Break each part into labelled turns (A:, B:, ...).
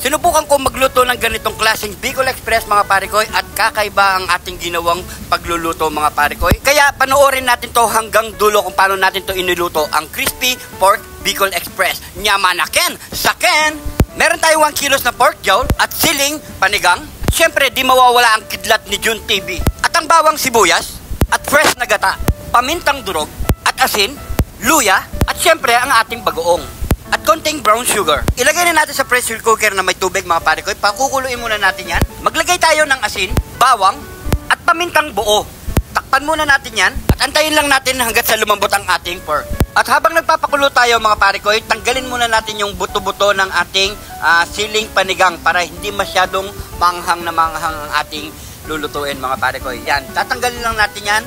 A: Sinubukan ko magluto ng ganitong klaseng Bicol Express mga pare ko at kakaiba ang ating ginawang pagluluto mga pare ko. Kaya panoorin natin to hanggang dulo kung paano natin to iniluto, ang Crispy Pork Bicol Express. Nyamanaken, saken! Meron tayo 1 kilos na pork jowl at siling panigang. Siyempre di mawawala ang kidlat ni Jun TV. At ang bawang sibuyas at fresh na gata, pamintang durog at asin, luya at siyempre ang ating bagoong. At konting brown sugar. Ilagay na natin sa pressure cooker na may tubig mga pare ko. Pakukuluin muna natin yan. Maglagay tayo ng asin, bawang, at pamintang buo. Takpan muna natin yan at antayin lang natin hanggat sa lumambot ang ating pork. At habang nagpapakulo tayo mga pare ko, tanggalin muna natin yung buto-buto ng ating siling panigang para hindi masyadong manghang na manghang ang ating lulutuin mga pare ko. Yan, tatanggalin lang natin yan.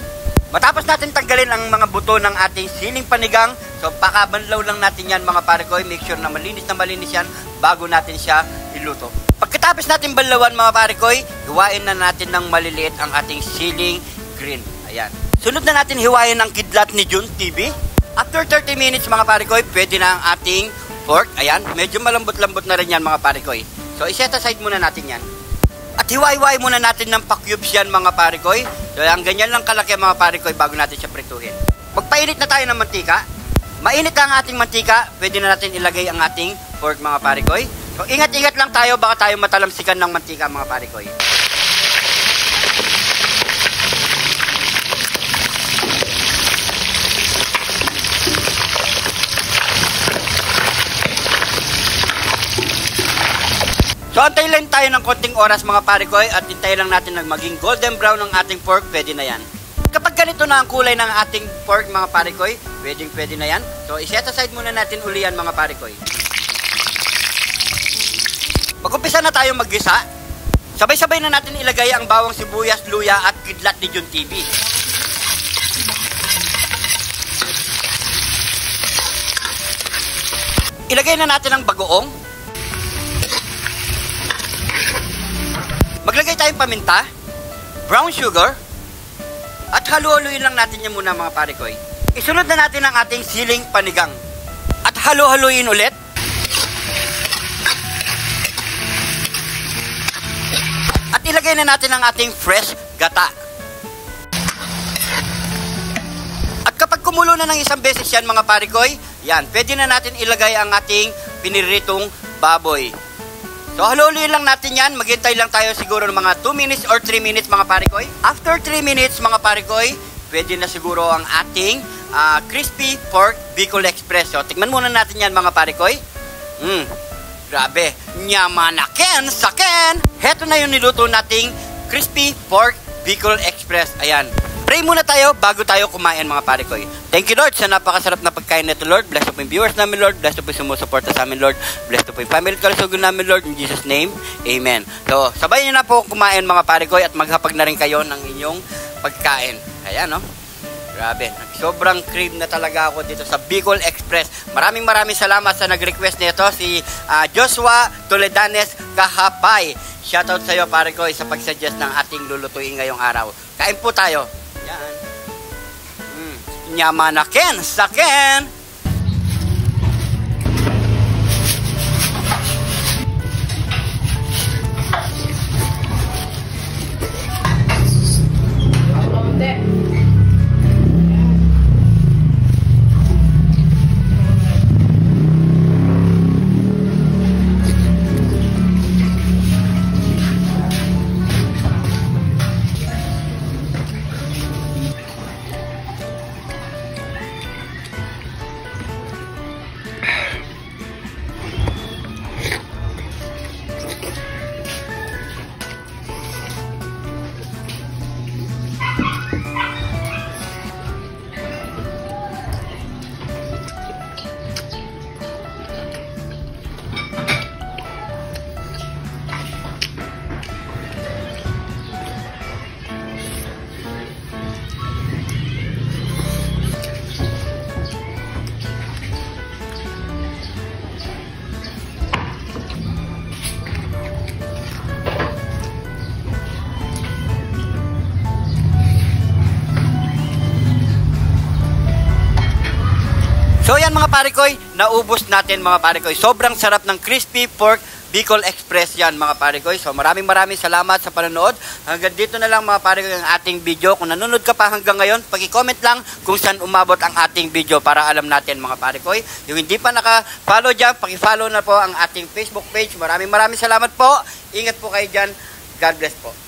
A: Matapos natin tanggalin ang mga buto ng ating siling panigang, so pakabanlaw lang natin yan mga pare ko. Make sure na malinis yan bago natin siya iluto. Pagkatapos natin banlawan mga pare ko, hiwain na natin ng maliliit ang ating siling green. Ayan. Sunod na natin hiwain ang kidlat ni Jun TV. After 30 minutes mga pare ko, pwede na ang ating pork. Ayan, medyo malambot-lambot na rin yan mga pare ko. So iset aside muna natin yan. At hiwa-hiwain muna natin ng pa-cubes yan mga pare ko. So ang ganyan lang kalaki mga pare ko bago natin siya prituhin. Magpainit na tayo ng mantika. Mainit na ang ating mantika, pwede na natin ilagay ang ating pork mga pare ko. So ingat-ingat lang tayo, baka tayo matalamsikan ng mantika mga pare ko. So antayin lang tayo ng konting oras mga pare ko at hintayin lang natin na maging golden brown ang ating pork, pwede na yan. Kapag ganito na ang kulay ng ating pork mga pare ko, pwede na yan. So iset aside muna natin uli yan mga pare ko. Mag-umpisa na tayo maggisa. Sabay-sabay na natin ilagay ang bawang sibuyas, luya at kidlat ni Jun TV. Ilagay na natin ang bagoong. Maglagay tayong paminta, brown sugar, at halu-haluin lang natin yan muna mga pare ko. Isunod na natin ang ating siling panigang. At halu-haluin ulit. At ilagay na natin ang ating fresh gata. At kapag kumulo na ng isang beses yan mga pare ko, yan, pwede na natin ilagay ang ating piniritong baboy. So haluin lang natin yan, maghintay lang tayo siguro ng mga 2 minutes or 3 minutes mga pare ko. After 3 minutes mga pare ko, pwede na siguro ang ating Crispy Pork Bicol Express. So tikman muna natin yan mga pare ko. Grabe, nyamanaken, saken! Heto na yung niluto nating Crispy Pork Bicol Express. Ayan. Pray muna tayo bago tayo kumain mga pare ko. Thank you Lord sa napakasarap na pagkain nito Lord. Bless po yung viewers namin Lord. Bless po yung sumusuporta sa amin Lord. Bless po yung family kalusugan namin Lord. In Jesus name, Amen. So, sabayin niyo na po kumain mga pare ko at maghapag na rin kayo ng inyong pagkain. Ayan no. Grabe. Sobrang crave na talaga ako dito sa Bicol Express. Maraming salamat sa nag-request nito si Joshua Toledanes Kahapay. Shoutout sa iyo pare ko sa pag-suggest ng ating lulutuin ngayong araw. Kain po tayo. Yan. Nyamanaken, saken! So yan mga pare koy, naubos natin mga pare koy. Sobrang sarap ng Crispy Pork Bicol Express yan mga pare ko. So maraming salamat sa panonood. Hanggang dito na lang mga pare ko ang ating video. Kung nanonood ka pa hanggang ngayon, pag-comment lang kung saan umabot ang ating video para alam natin mga pare ko. Yung hindi pa naka-follow dyan, paki-follow na po ang ating Facebook page. Maraming salamat po. Ingat po kayo dyan. God bless po.